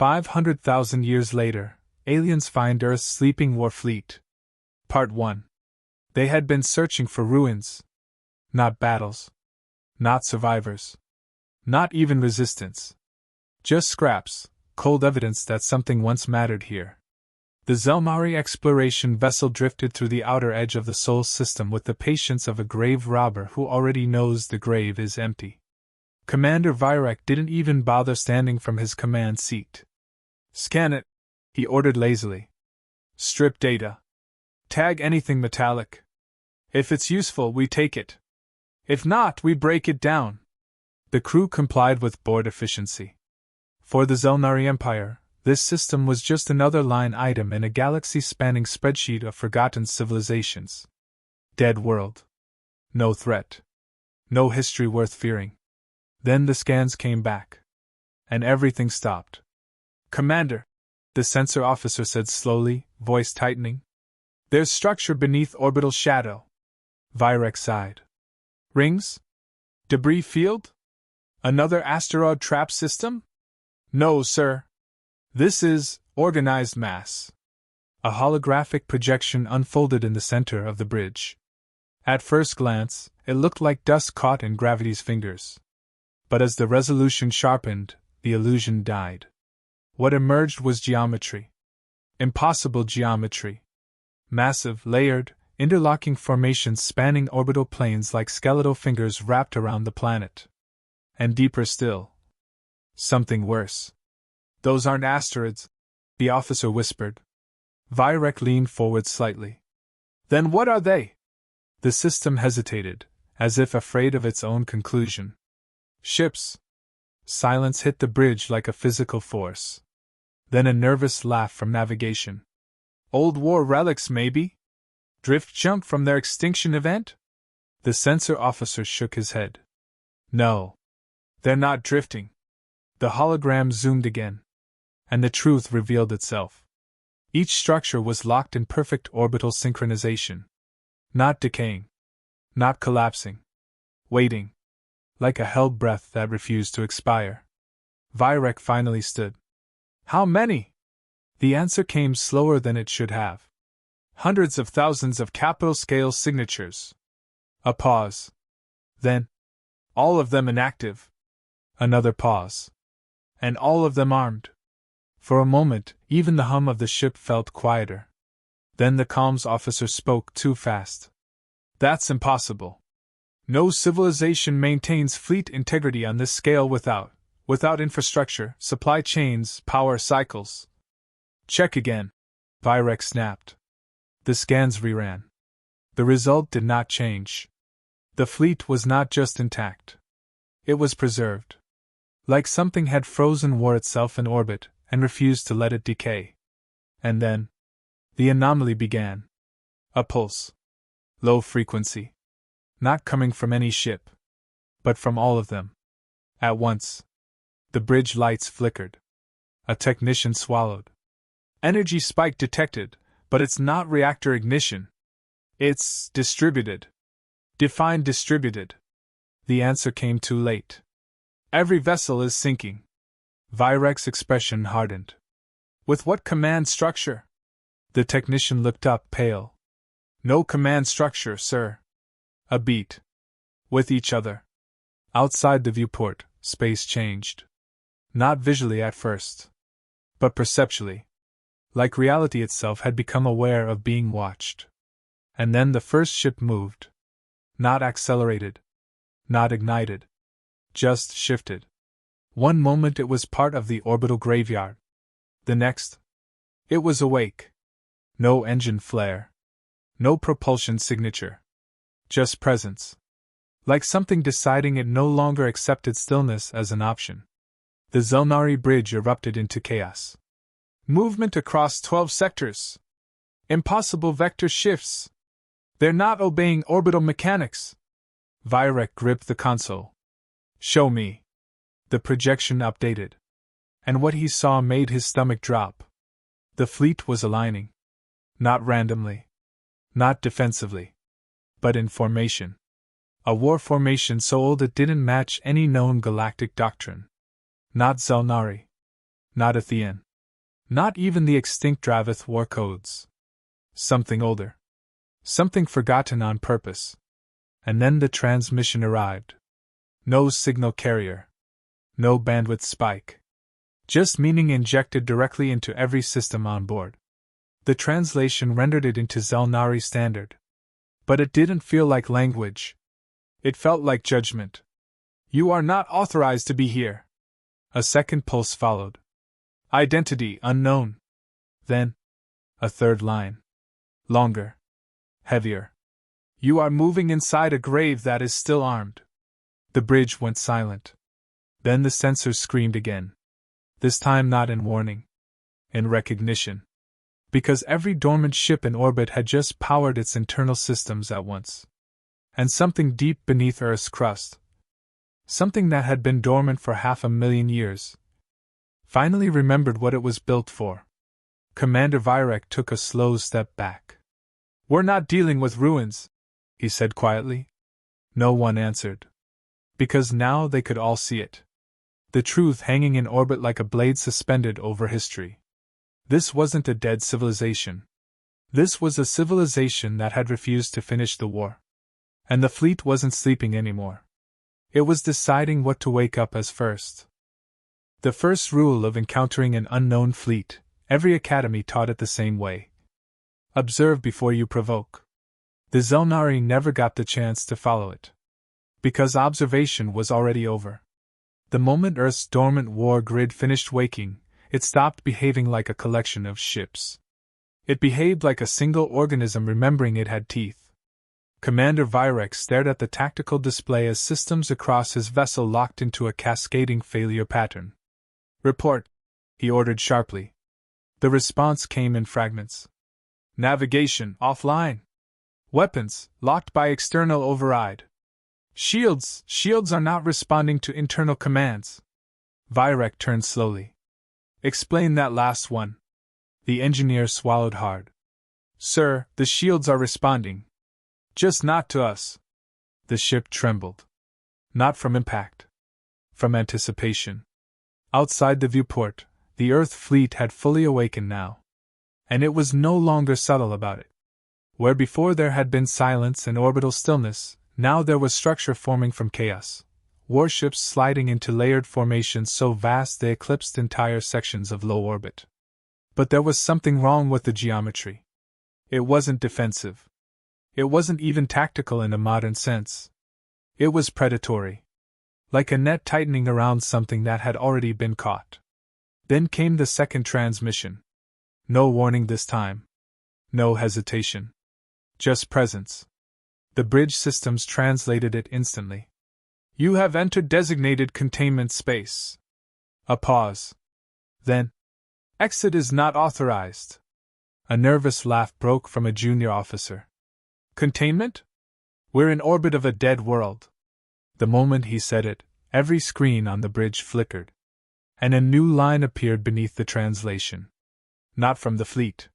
500,000 years later, aliens find Earth's sleeping war fleet. Part 1. They had been searching for ruins. Not battles. Not survivors. Not even resistance. Just scraps, cold evidence that something once mattered here. The Zelmari exploration vessel drifted through the outer edge of the Sol system with the patience of a grave robber who already knows the grave is empty. Commander Virek didn't even bother standing from his command seat. "Scan it," he ordered lazily. "Strip data. Tag anything metallic. If it's useful, we take it. If not, we break it down." The crew complied with board efficiency. For the Zelnari Empire, this system was just another line item in a galaxy-spanning spreadsheet of forgotten civilizations. Dead world. No threat. No history worth fearing. Then the scans came back. And everything stopped. "Commander," the sensor officer said slowly, voice tightening. "There's structure beneath orbital shadow." Virek sighed. "Rings? Debris field? Another asteroid trap system?" "No, sir. This is organized mass." A holographic projection unfolded in the center of the bridge. At first glance, it looked like dust caught in gravity's fingers. But as the resolution sharpened, the illusion died. What emerged was geometry. Impossible geometry. Massive, layered, interlocking formations spanning orbital planes like skeletal fingers wrapped around the planet. And deeper still. Something worse. "Those aren't asteroids," the officer whispered. Virek leaned forward slightly. "Then what are they?" The system hesitated, as if afraid of its own conclusion. "Ships." Silence hit the bridge like a physical force. Then a nervous laugh from navigation. "Old war relics, maybe? Drift junk from their extinction event?" The sensor officer shook his head. "No. They're not drifting." The hologram zoomed again. And the truth revealed itself. Each structure was locked in perfect orbital synchronization. Not decaying. Not collapsing. Waiting. Like a held breath that refused to expire. Virek finally stood. "How many?" The answer came slower than it should have. "Hundreds of thousands of capital-scale signatures." A pause. Then, "All of them inactive." Another pause. "And all of them armed." For a moment, even the hum of the ship felt quieter. Then the comms officer spoke too fast. "That's impossible. No civilization maintains fleet integrity on this scale without infrastructure, supply chains, power cycles." "Check again," Virek snapped. The scans reran. The result did not change. The fleet was not just intact. It was preserved. Like something had frozen war itself in orbit and refused to let it decay. And then, the anomaly began. A pulse. Low frequency. Not coming from any ship. But from all of them. At once. The bridge lights flickered. A technician swallowed. "Energy spike detected, but it's not reactor ignition. It's distributed." "Define distributed." The answer came too late. "Every vessel is sinking." Virek's expression hardened. "With what command structure?" The technician looked up, pale. "No command structure, sir." A beat. "With each other." Outside the viewport, space changed. Not visually at first, but perceptually. Like reality itself had become aware of being watched. And then the first ship moved. Not accelerated. Not ignited. Just shifted. One moment it was part of the orbital graveyard. The next, it was awake. No engine flare. No propulsion signature. Just presence. Like something deciding it no longer accepted stillness as an option. The Zelnari bridge erupted into chaos. "Movement across 12 sectors. Impossible vector shifts. They're not obeying orbital mechanics." Virek gripped the console. "Show me." The projection updated. And what he saw made his stomach drop. The fleet was aligning. Not randomly. Not defensively. But in formation. A war formation so old it didn't match any known galactic doctrine. Not Zelnari. Not Athean. Not even the extinct Dravith war codes. Something older. Something forgotten on purpose. And then the transmission arrived. No signal carrier. No bandwidth spike. Just meaning injected directly into every system on board. The translation rendered it into Zelnari standard. But it didn't feel like language. It felt like judgment. You are not authorized to be here. A second pulse followed. Identity unknown. Then, a third line. Longer. Heavier. You are moving inside a grave that is still armed. The bridge went silent. Then the sensors screamed again. This time not in warning. In recognition. Because every dormant ship in orbit had just powered its internal systems at once. And something deep beneath Earth's crust, something that had been dormant for 500,000 years, finally remembered what it was built for. Commander Virek took a slow step back. We're not dealing with ruins, he said quietly. No one answered. Because now they could all see it. The truth hanging in orbit like a blade suspended over history. This wasn't a dead civilization. This was a civilization that had refused to finish the war. And the fleet wasn't sleeping anymore. It was deciding what to wake up as first. The first rule of encountering an unknown fleet, every academy taught it the same way. Observe before you provoke. The Zelnari never got the chance to follow it. Because observation was already over. The moment Earth's dormant war grid finished waking, it stopped behaving like a collection of ships. It behaved like a single organism remembering it had teeth. Commander Virek stared at the tactical display as systems across his vessel locked into a cascading failure pattern. Report, he ordered sharply. The response came in fragments. Navigation offline. Weapons locked by external override. Shields are not responding to internal commands. Virek turned slowly. Explain that last one. The engineer swallowed hard. Sir, the shields are responding. Just not to us. The ship trembled. Not from impact. From anticipation. Outside the viewport, the Earth fleet had fully awakened now. And it was no longer subtle about it. Where before there had been silence and orbital stillness, now there was structure forming from chaos. Warships sliding into layered formations so vast they eclipsed entire sections of low orbit. But there was something wrong with the geometry. It wasn't defensive. It wasn't even tactical in a modern sense. It was predatory. Like a net tightening around something that had already been caught. Then came the second transmission. No warning this time. No hesitation. Just presence. The bridge systems translated it instantly. You have entered designated containment space. A pause. Then, exit is not authorized. A nervous laugh broke from a junior officer. Containment? We're in orbit of a dead world. The moment he said it, every screen on the bridge flickered. And a new line appeared beneath the translation. Not from the fleet.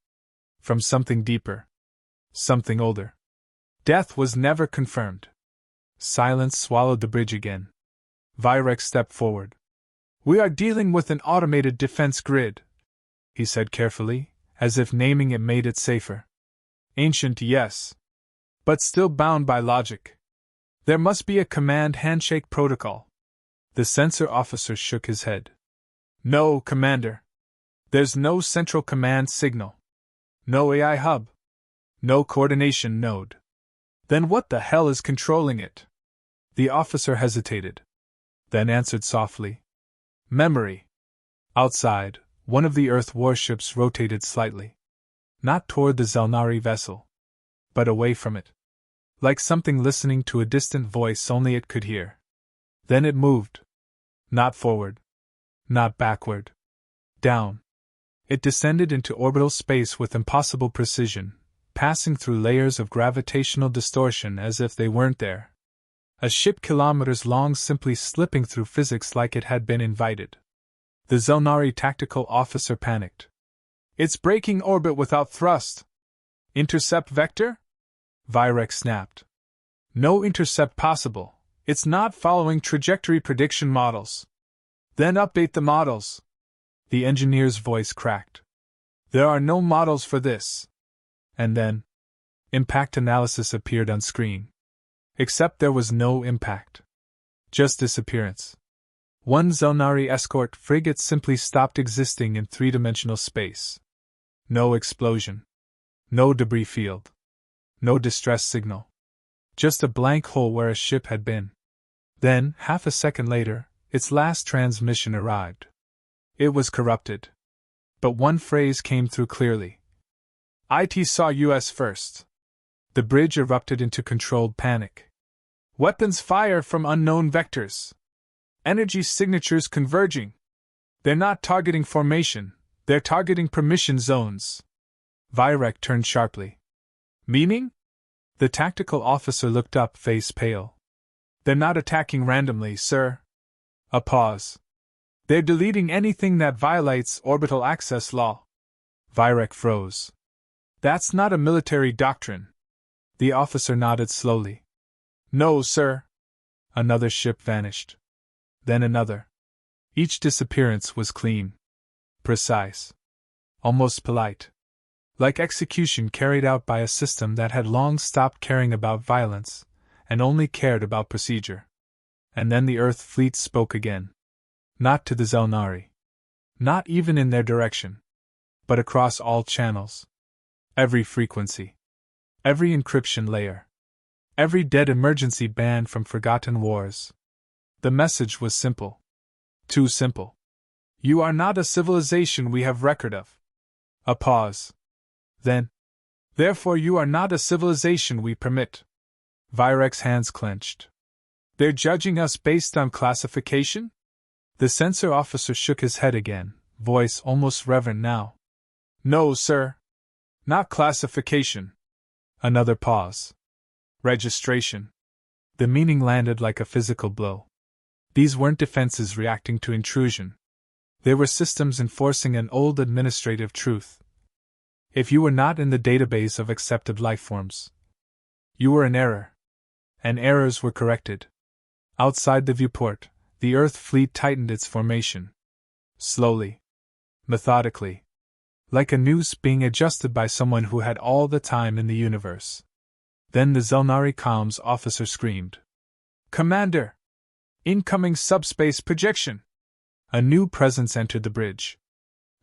From something deeper. Something older. Death was never confirmed. Silence swallowed the bridge again. Virek stepped forward. We are dealing with an automated defense grid, he said carefully, as if naming it made it safer. Ancient, yes. But still bound by logic. There must be a command handshake protocol. The sensor officer shook his head. No, Commander. There's no central command signal. No AI hub. No coordination node. Then what the hell is controlling it? The officer hesitated. Then answered softly. Memory. Outside, one of the Earth warships rotated slightly. Not toward the Zelnari vessel. But away from it. Like something listening to a distant voice only it could hear. Then it moved. Not forward. Not backward. Down. It descended into orbital space with impossible precision, passing through layers of gravitational distortion as if they weren't there. A ship kilometers long simply slipping through physics like it had been invited. The Zelnari tactical officer panicked. It's breaking orbit without thrust. Intercept vector? Virek snapped. No intercept possible. It's not following trajectory prediction models. Then update the models. The engineer's voice cracked. There are no models for this. And then, impact analysis appeared on screen. Except there was no impact. Just disappearance. One Zelnari escort frigate simply stopped existing in three-dimensional space. No explosion. No debris field. No distress signal. Just a blank hole where a ship had been. Then, half a second later, its last transmission arrived. It was corrupted. But one phrase came through clearly. "IT saw US first." The bridge erupted into controlled panic. "Weapons fire from unknown vectors. Energy signatures converging. They're not targeting formation, they're targeting permission zones." Virek turned sharply. "Meaning?" The tactical officer looked up, face pale. "They're not attacking randomly, sir." A pause. "They're deleting anything that violates orbital access law." Virek froze. "That's not a military doctrine." The officer nodded slowly. "No, sir." Another ship vanished. Then another. Each disappearance was clean. Precise. Almost polite. Like execution carried out by a system that had long stopped caring about violence, and only cared about procedure. And then the Earth fleet spoke again. Not to the Zelnari. Not even in their direction. But across all channels. Every frequency. Every encryption layer. Every dead emergency band from forgotten wars. The message was simple. Too simple. You are not a civilization we have record of. A pause. Then. Therefore you are not a civilization we permit. Virek's hands clenched. They're judging us based on classification? The censor officer shook his head again, voice almost reverent now. No, sir. Not classification. Another pause. Registration. The meaning landed like a physical blow. These weren't defenses reacting to intrusion. They were systems enforcing an old administrative truth. If you were not in the database of accepted lifeforms, you were in error. And errors were corrected. Outside the viewport, the Earth fleet tightened its formation. Slowly. Methodically. Like a noose being adjusted by someone who had all the time in the universe. Then the Zelnari comms officer screamed. Commander! Incoming subspace projection! A new presence entered the bridge.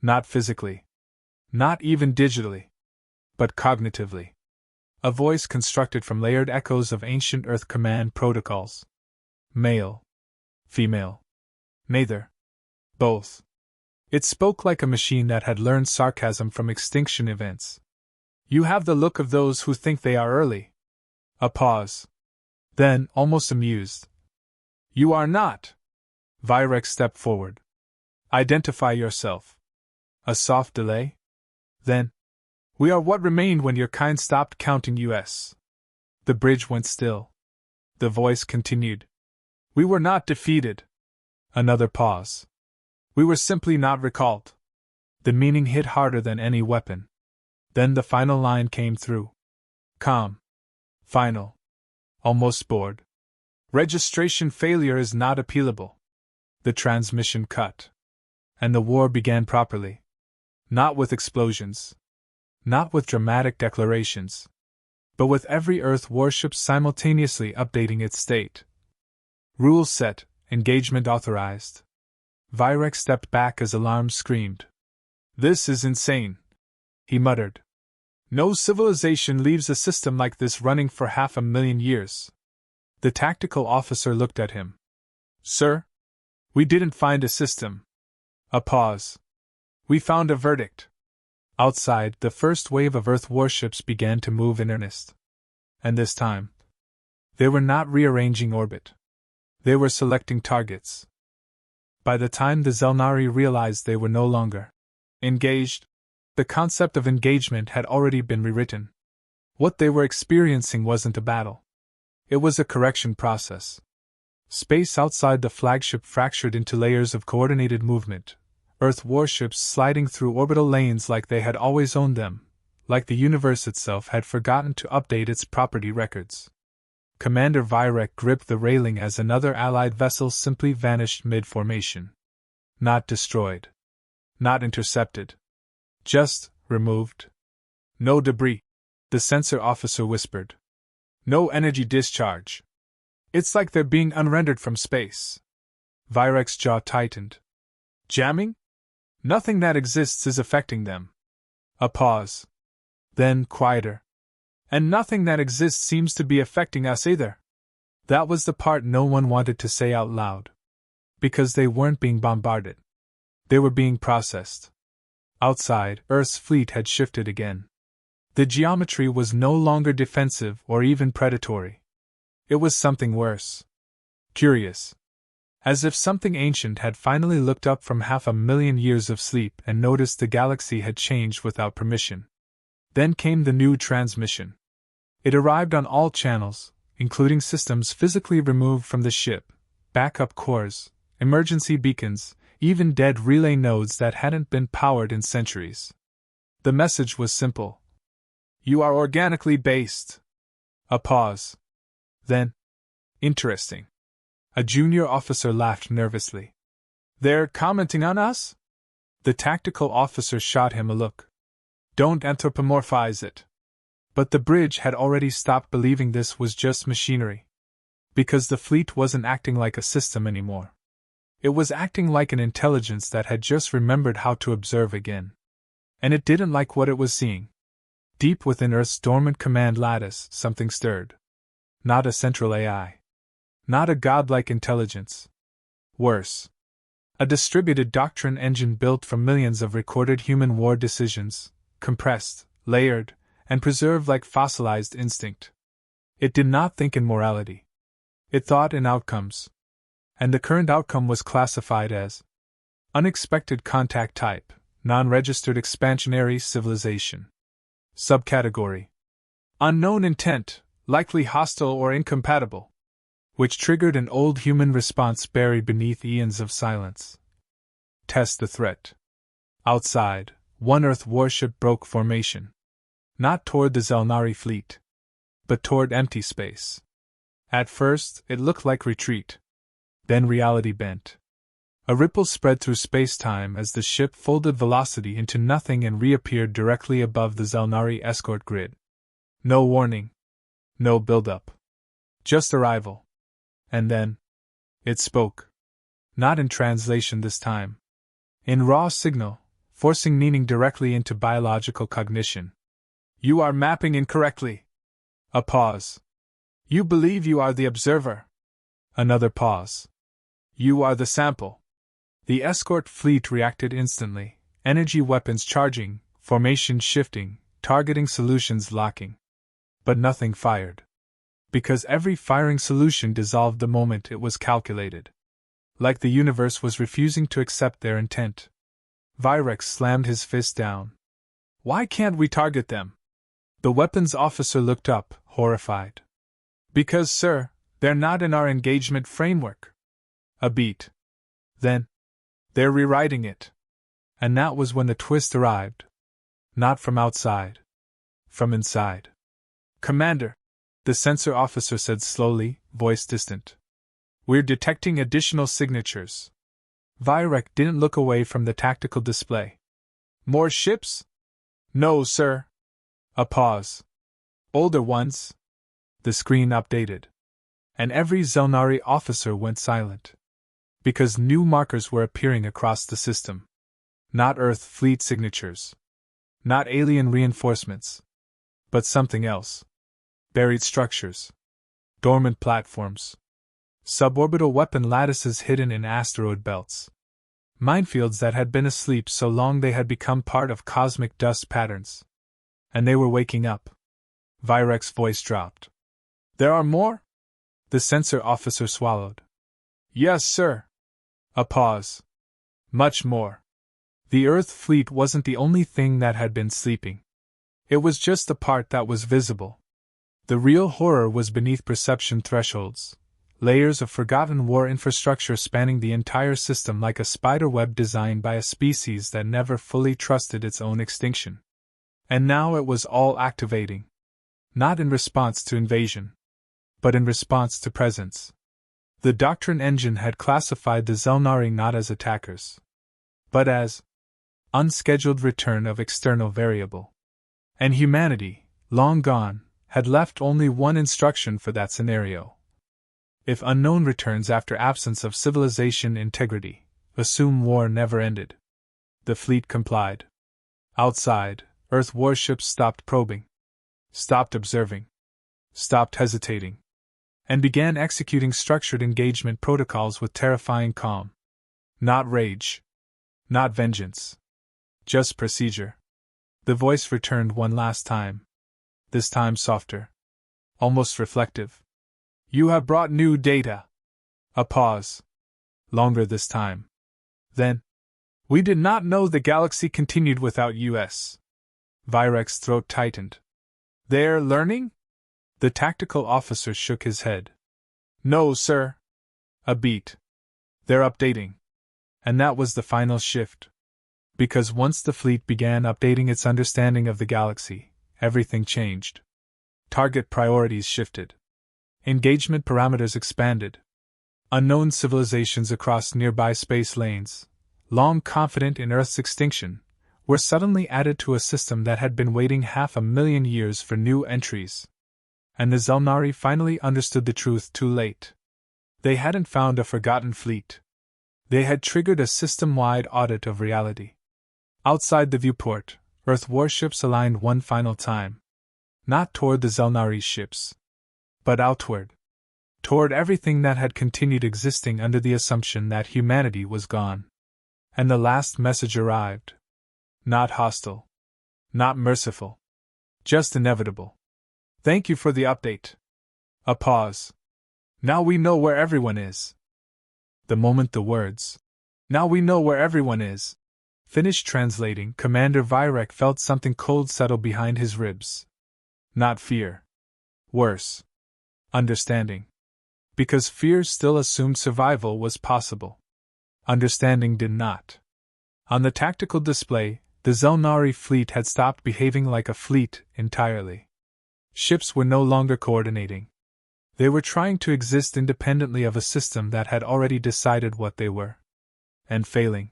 Not physically. Not even digitally. But cognitively. A voice constructed from layered echoes of ancient Earth command protocols. Male. Female. Neither. Both. It spoke like a machine that had learned sarcasm from extinction events. You have the look of those who think they are early. A pause. Then, almost amused. You are not. Virek stepped forward. Identify yourself. A soft delay? Then. We are what remained when your kind stopped counting US. The bridge went still. The voice continued. We were not defeated. Another pause. We were simply not recalled. The meaning hit harder than any weapon. Then the final line came through. Calm. Final. Almost bored. Registration failure is not appealable. The transmission cut. And the war began properly. Not with explosions. Not with dramatic declarations. But with every Earth warship simultaneously updating its state. Rules set, engagement authorized. Virek stepped back as alarm screamed. This is insane, he muttered. No civilization leaves a system like this running for 500,000 years. The tactical officer looked at him. Sir? We didn't find a system. A pause. We found a verdict. Outside, the first wave of Earth warships began to move in earnest. And this time, they were not rearranging orbit. They were selecting targets. By the time the Zelnari realized they were no longer engaged, the concept of engagement had already been rewritten. What they were experiencing wasn't a battle. It was a correction process. Space outside the flagship fractured into layers of coordinated movement, Earth warships sliding through orbital lanes like they had always owned them, like the universe itself had forgotten to update its property records. Commander Virek gripped the railing as another Allied vessel simply vanished mid-formation. Not destroyed. Not intercepted. Just removed. No debris, the sensor officer whispered. No energy discharge. It's like they're being unrendered from space. Virek's jaw tightened. Jamming? Nothing that exists is affecting them. A pause. Then, quieter. And nothing that exists seems to be affecting us either. That was the part no one wanted to say out loud. Because they weren't being bombarded. They were being processed. Outside, Earth's fleet had shifted again. The geometry was no longer defensive or even predatory. It was something worse. Curious. As if something ancient had finally looked up from 500,000 years of sleep and noticed the galaxy had changed without permission. Then came the new transmission. It arrived on all channels, including systems physically removed from the ship, backup cores, emergency beacons, even dead relay nodes that hadn't been powered in centuries. The message was simple. You are organically based. A pause. Then, interesting. A junior officer laughed nervously. They're commenting on us? The tactical officer shot him a look. Don't anthropomorphize it. But the bridge had already stopped believing this was just machinery. Because the fleet wasn't acting like a system anymore. It was acting like an intelligence that had just remembered how to observe again. And it didn't like what it was seeing. Deep within Earth's dormant command lattice, something stirred. Not a central AI. Not a godlike intelligence. Worse. A distributed doctrine engine built from millions of recorded human war decisions, compressed, layered, and preserved like fossilized instinct. It did not think in morality. It thought in outcomes. And the current outcome was classified as unexpected contact type, non-registered expansionary civilization. Subcategory: unknown intent, likely hostile or incompatible. Which triggered an old human response buried beneath eons of silence. Test the threat. Outside, one Earth warship broke formation. Not toward the Zelnari fleet, but toward empty space. At first, it looked like retreat. Then reality bent. A ripple spread through space-time as the ship folded velocity into nothing and reappeared directly above the Zelnari escort grid. No warning. No build-up. Just arrival. And then, it spoke. Not in translation this time. In raw signal, forcing meaning directly into biological cognition. You are mapping incorrectly. A pause. You believe you are the observer. Another pause. You are the sample. The escort fleet reacted instantly, energy weapons charging, formation shifting, targeting solutions locking. But nothing fired. Because every firing solution dissolved the moment it was calculated. Like the universe was refusing to accept their intent. Virek slammed his fist down. Why can't we target them? The weapons officer looked up, horrified. Because, sir, they're not in our engagement framework. A beat. Then, they're rewriting it. And that was when the twist arrived. Not from outside. From inside. Commander, the sensor officer said slowly, voice distant. We're detecting additional signatures. Virek didn't look away from the tactical display. More ships? No, sir. A pause. Older ones? The screen updated. And every Zelnari officer went silent. Because new markers were appearing across the system. Not Earth fleet signatures. Not alien reinforcements. But something else. Buried structures. Dormant platforms. Suborbital weapon lattices hidden in asteroid belts. Minefields that had been asleep so long they had become part of cosmic dust patterns. And they were waking up. Virek's voice dropped. There are more? The sensor officer swallowed. Yes, sir. A pause. Much more. The Earth fleet wasn't the only thing that had been sleeping. It was just the part that was visible. The real horror was beneath perception thresholds, layers of forgotten war infrastructure spanning the entire system like a spiderweb designed by a species that never fully trusted its own extinction. And now it was all activating. Not in response to invasion, but in response to presence. The doctrine engine had classified the Zelnari not as attackers, but as unscheduled return of external variable. And humanity, long gone, had left only one instruction for that scenario. If unknown returns after absence of civilization integrity, assume war never ended. The fleet complied. Outside, Earth warships stopped probing, stopped observing, stopped hesitating, and began executing structured engagement protocols with terrifying calm. Not rage. Not vengeance. Just procedure. The voice returned one last time. This time softer. Almost reflective. You have brought new data. A pause. Longer this time. Then. We did not know the galaxy continued without us. Virek's throat tightened. They're learning? The tactical officer shook his head. No, sir. A beat. They're updating. And that was the final shift. Because once the fleet began updating its understanding of the galaxy, everything changed. Target priorities shifted. Engagement parameters expanded. Unknown civilizations across nearby space lanes, long confident in Earth's extinction, were suddenly added to a system that had been waiting 500,000 years for new entries. And the Zelnari finally understood the truth too late. They hadn't found a forgotten fleet. They had triggered a system-wide audit of reality. Outside the viewport, Earth warships aligned one final time. Not toward the Zelnari ships, but outward. Toward everything that had continued existing under the assumption that humanity was gone. And the last message arrived. Not hostile. Not merciful. Just inevitable. Thank you for the update. A pause. Now we know where everyone is. The moment the words, now we know where everyone is, finished translating, Commander Virek felt something cold settle behind his ribs. Not fear. Worse. Understanding. Because fear still assumed survival was possible. Understanding did not. On the tactical display, the Zelnari fleet had stopped behaving like a fleet entirely. Ships were no longer coordinating. They were trying to exist independently of a system that had already decided what they were. And failing.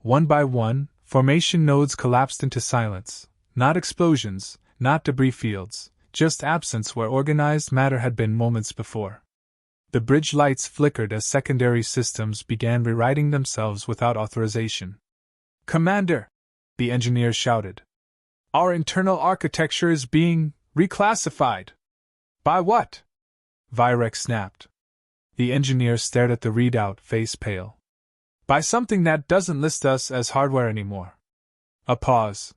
One by one, formation nodes collapsed into silence, not explosions, not debris fields, just absence where organized matter had been moments before. The bridge lights flickered as secondary systems began rewriting themselves without authorization. Commander! The engineer shouted. Our internal architecture is being reclassified. By what? Virek snapped. The engineer stared at the readout, face pale. By something that doesn't list us as hardware anymore. A pause.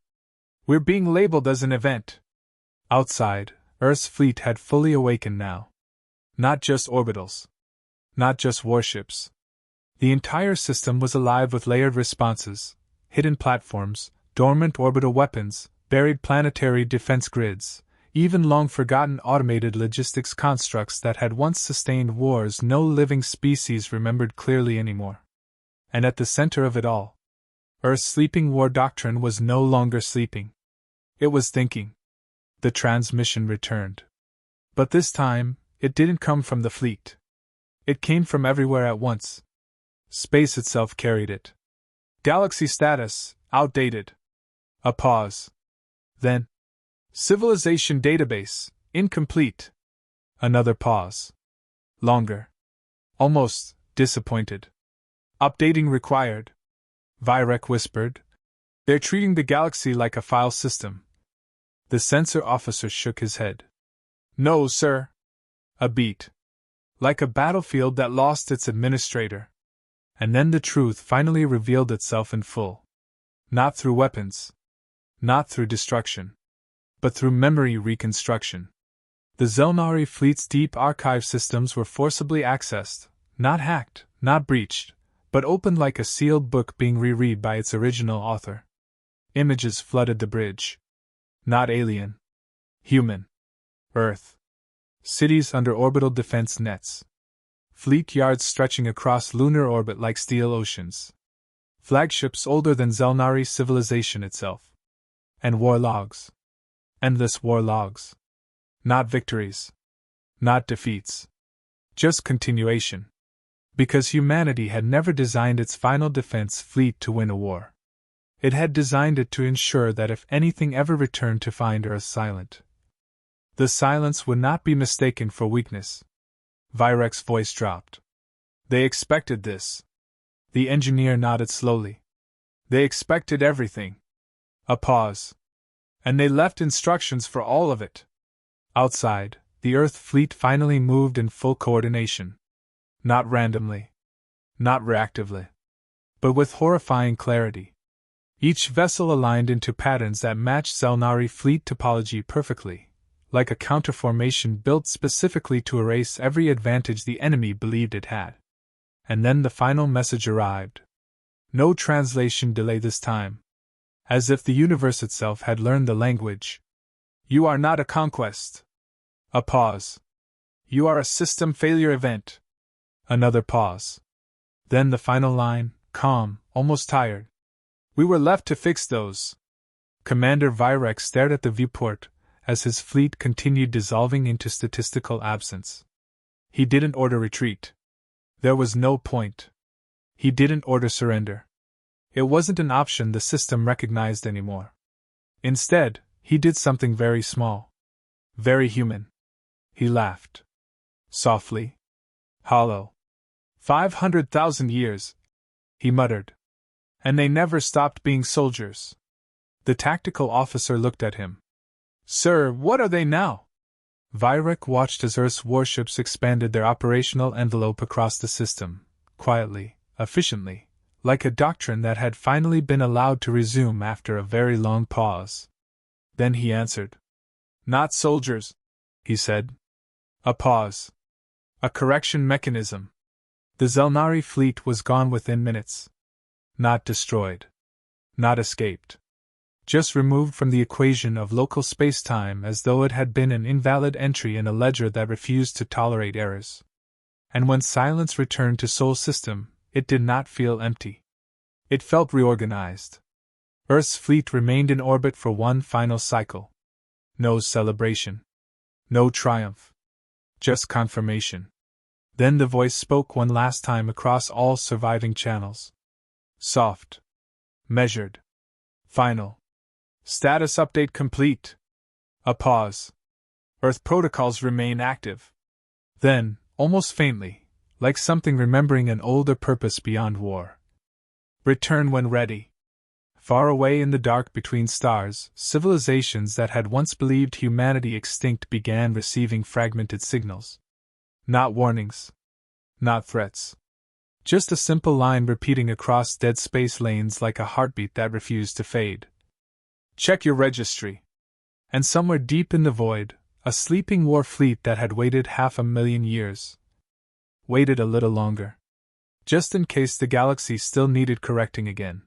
We're being labeled as an event. Outside, Earth's fleet had fully awakened now. Not just orbitals. Not just warships. The entire system was alive with layered responses, hidden platforms, dormant orbital weapons, buried planetary defense grids, even long-forgotten automated logistics constructs that had once sustained wars no living species remembered clearly anymore. And at the center of it all, Earth's sleeping war doctrine was no longer sleeping. It was thinking. The transmission returned. But this time, it didn't come from the fleet. It came from everywhere at once. Space itself carried it. Galaxy status, outdated. A pause. Then, civilization database, incomplete. Another pause. Longer. Almost disappointed. Updating required. Virek whispered. They're treating the galaxy like a file system. The sensor officer shook his head. No, sir. A beat. Like a battlefield that lost its administrator. And then the truth finally revealed itself in full. Not through weapons. Not through destruction. But through memory reconstruction. The Zelnari fleet's deep archive systems were forcibly accessed, not hacked, not breached, but opened like a sealed book being reread by its original author. Images flooded the bridge. Not alien. Human. Earth. Cities under orbital defense nets. Fleet yards stretching across lunar orbit like steel oceans. Flagships older than Zelnari civilization itself. And war logs. Endless war logs. Not victories. Not defeats. Just continuation. Because humanity had never designed its final defense fleet to win a war. It had designed it to ensure that if anything ever returned to find Earth silent, the silence would not be mistaken for weakness. Virek's voice dropped. They expected this. The engineer nodded slowly. They expected everything. A pause. And they left instructions for all of it. Outside, the Earth fleet finally moved in full coordination. Not randomly. Not reactively. But with horrifying clarity. Each vessel aligned into patterns that matched Zelnari fleet topology perfectly, like a counterformation built specifically to erase every advantage the enemy believed it had. And then the final message arrived. No translation delay this time. As if the universe itself had learned the language. You are not a conquest. A pause. You are a system failure event. Another pause. Then the final line, calm, almost tired. We were left to fix those. Commander Virek stared at the viewport as his fleet continued dissolving into statistical absence. He didn't order retreat. There was no point. He didn't order surrender. It wasn't an option the system recognized anymore. Instead, he did something very small. Very human. He laughed. Softly. Hollow. 500,000 years, he muttered. And they never stopped being soldiers. The tactical officer looked at him. Sir, what are they now? Virek watched as Earth's warships expanded their operational envelope across the system, quietly, efficiently, like a doctrine that had finally been allowed to resume after a very long pause. Then he answered. Not soldiers, he said. A pause. A correction mechanism. The Zelnari fleet was gone within minutes. Not destroyed. Not escaped. Just removed from the equation of local space-time as though it had been an invalid entry in a ledger that refused to tolerate errors. And when silence returned to Sol System, it did not feel empty. It felt reorganized. Earth's fleet remained in orbit for one final cycle. No celebration. No triumph. Just confirmation. Then the voice spoke one last time across all surviving channels. Soft. Measured. Final. Status update complete. A pause. Earth protocols remain active. Then, almost faintly, like something remembering an older purpose beyond war. Return when ready. Far away in the dark between stars, civilizations that had once believed humanity extinct began receiving fragmented signals. Not warnings. Not threats. Just a simple line repeating across dead space lanes like a heartbeat that refused to fade. Check your registry. And somewhere deep in the void, a sleeping war fleet that had waited 500,000 years. Waited a little longer. Just in case the galaxy still needed correcting again.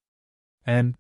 And,